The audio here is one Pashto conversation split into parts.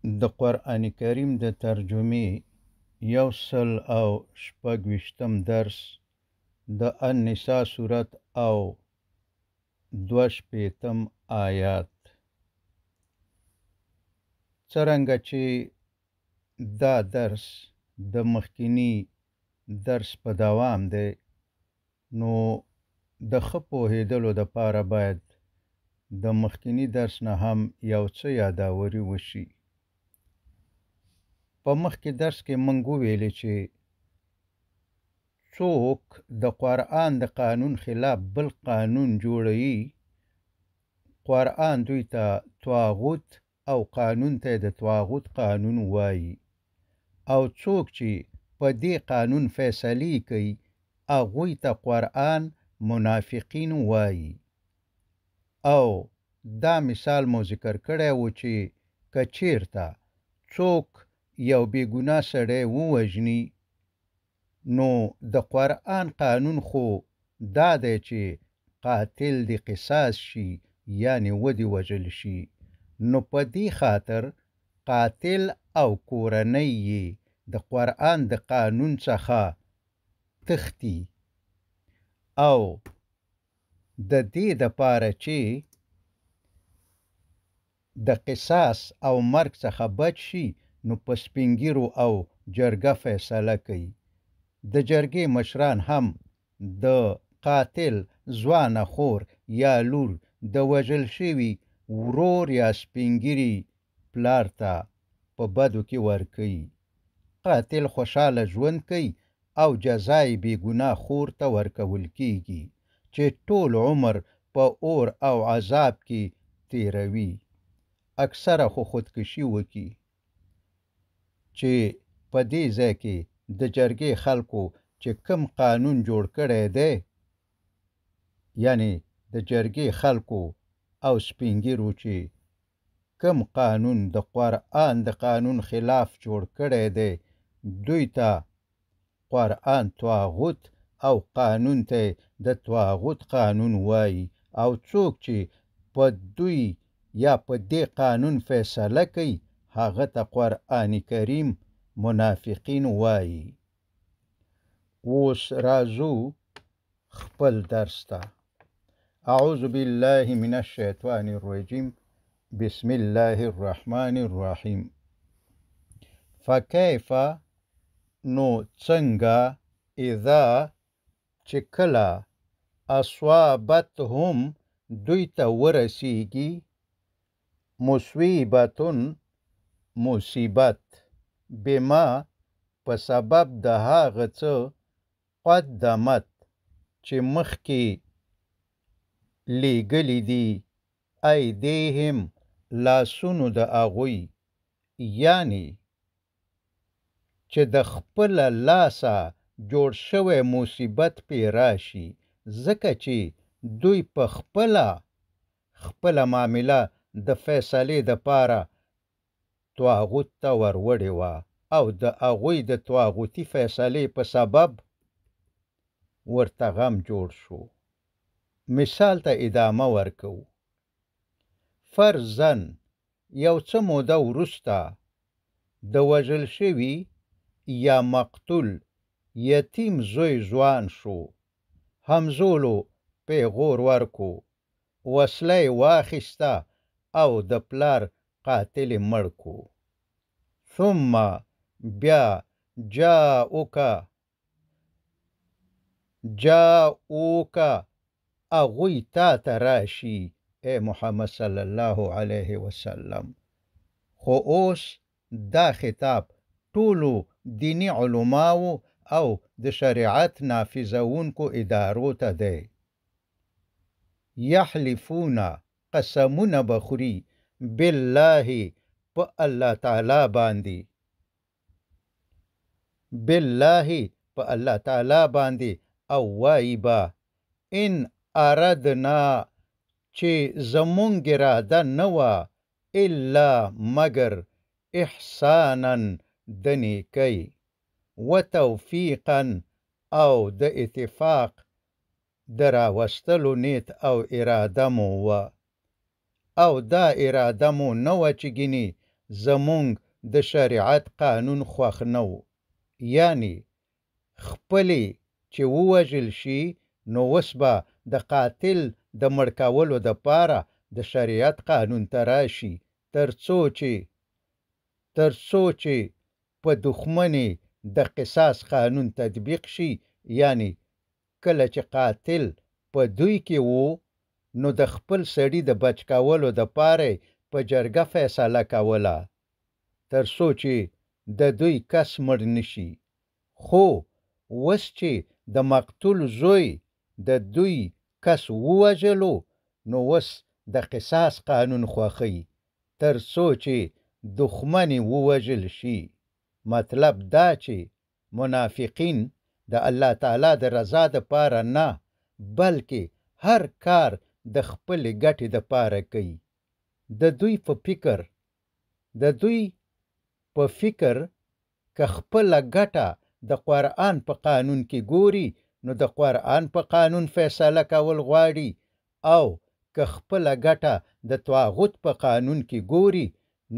د قرآن کریم د ترجمې 126 درس د النساء سورت او 62 آیات. څرنګه چې دا درس د مخکینی درس په دوام دی، نو د ښه پوهېدلو دپاره باید د مخکینی درس نه هم یو څه یاداوري وشي. په مخکې درس کې موږ وویلې چې څوک د قرآن د قانون خلاف بل قانون جوړوي، قرآن دوی ته طاغوت او قانون ته د طاغوت قانون وایي، او څوک چې په دې قانون فیصلې کوي هغوی ته قرآن منافقین وایي. او دا مثال مو ذکر کړی و چې که چیرته څوک یو بېګناه سړی ووژني، نو د قرآن قانون خو دا دی چې قاتل د قصاص شي، یعنی ودې وژل شي. نو په دې خاطر قاتل او کورنۍ یې د قرآن د قانون څخه تښتي، او د دې دپاره چې د قصاص او مرګ څخه بچ شي، نو په سپینګیرو او جرګه فیصله کوي. د جرګې مشران هم د قاتل ځوانه خور یا لور د وژل شوي ورور یا سپینګیري پلار ته په بدو کې ورکوي. قاتل خوشحاله ژوند کوي او جزای بېګناه خور ته ورکول کیږي چې ټول عمر په اور او عذاب کې تیروي، اکثره خو خودکشي وکړي. چې په دې ځای کې د جرګې خلکو چې کم قانون جوړ کړی دی، یعنی د جرګې خلکو او سپینګیرو چې کم قانون د قرآن د قانون خلاف جوړ کړی دی، دوی ته قرآن طاغوت او قانون ته د طاغوت قانون وایي، او څوک چې په دوی یا په دې قانون فیصله کوي هغه ته قرآن کریم منافقین وایي. اوس راځو خپل درس ته. اعوذ بالله من الشیطان الرجیم، بسم الله الرحمن الرحیم. فکیف، نو څنګه، اذا چې کله، اصوابتهم دوی ته ورسیږي، مصیبتون مصیبت، بما په سبب د هغه څه، قدمت چې مخکې لیږلي دي، ایدیهم لاسونو د هغوی، یعنی چې د خپله لاسه جوړ شوی مصیبت پې راشي، ځکه چې دوی په خپله معامله د فیصلې دپاره طاغوت ته وروړې وه، او د هغوی د طاغوتي فیصلې په سبب ورته غم جوړ شو. مثال ته ادامه ورکوو. فرضاً یو څه موده وروسته د وژل شوي یا مقتول یتیم زوی ځوان شو، همزولو پیغور ورکو، وسله یې واخیسته او د پلار قاتل یې مړ کو. ثم بیا جاؤوکه هغوی تا ته راشي، ای محمد صلی الله علیه وسلم. خو اوس دا خطاب ټولو دینی علماو او د شریعت نافذونکو ادارو ته دی. یحلفون قسمونه بخوري، بالله په الله تعالی باندې، بالله په الله تعالی باندې، او وایي به ان اردنا چې زمونږ اراده نه وه الا مگر احسانا د نیکۍ، و توفیقا او د اتفاق د راوستلو نیت او اراده مو وه، او دا اراده مو نه وه چې ګینې زمونږ د شریعت قانون خوښ نه و. یعنی خپلې چې ووژل شي نو اوس به د قاتل د مړ کولو دپاره د شریعت قانون ته راشي تر څو چې په دښمنې د قصاص قانون تطبیق شي. یعنی کله چې قاتل په دوی کې و نو د خپل سړي د بچ کولو دپاره په جرګه فیصله کوله تر څو چې د دوی کس مړ نشي. خو اوس چې د مقتول زوی د دوی کس ووژلو نو اوس د قصاص قانون خوښوي تر څو چې دښمن ووژل شي. مطلب دا چې منافقین د الله تعالی د رضا دپاره نه بلکې هر کار د خپلې ګټې دپاره کوي. د دوی په فکر که خپله ګټه د قرآن په قانون کې ګوري نو د قرآن په قانون فیصله کول غواړي، او که خپله ګټه د طاغوت په قانون کې ګوري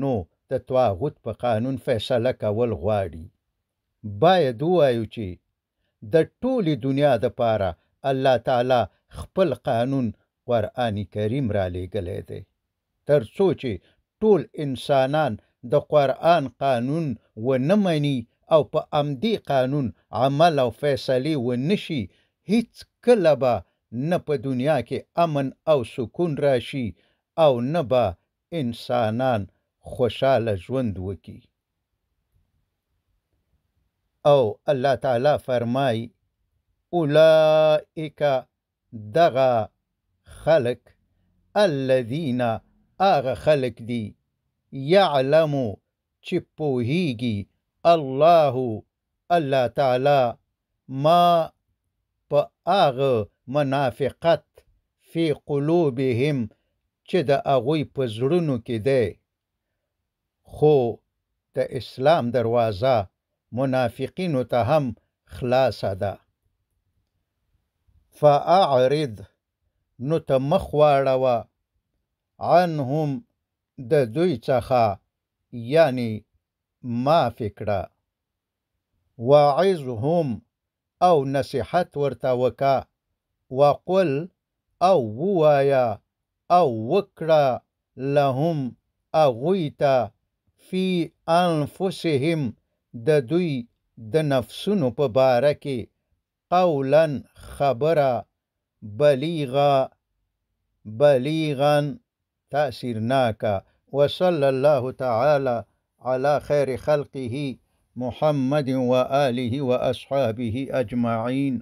نو د طاغوت په قانون فیصله کول غواړي. باید ووایو چې د ټولې دنیا دپاره الله تعالی خپل قانون قرآن کریم را لېږلی دی تر څو چې ټول انسانان د قرآن قانون ونه مني او په امدې قانون عمل او فیصلې ونه شي، هیڅ کله به نه په دنیا کې امن او سکون راشي او نه به انسانان خوشحاله ژوند وکړي. او الله تعالی فرمای اولئک دغه خلق الذین آغا خلق دی یعلمو چې پوهیږي الله تعالی ما په آغا منافقت فی قلوبهم چې د هغوی په زړونو کې دی. خو د اسلام دروازه منافقینو ته هم خلاصه ده. فاعرض نو ته مخ واړوه عنهم د دوی څخه، یعنی معافی کړه. وعظهم او نصیحت ورته وکه. وقل او ووایه او وکړه لهم هغوی ته فی انفسهم د دوی د نفسونو په باره کې قولا خبره بلیغا تأثیرناکه. وصلی الله تعالی علی خیر خلقه محمد و آله و اصحابه اجمعین.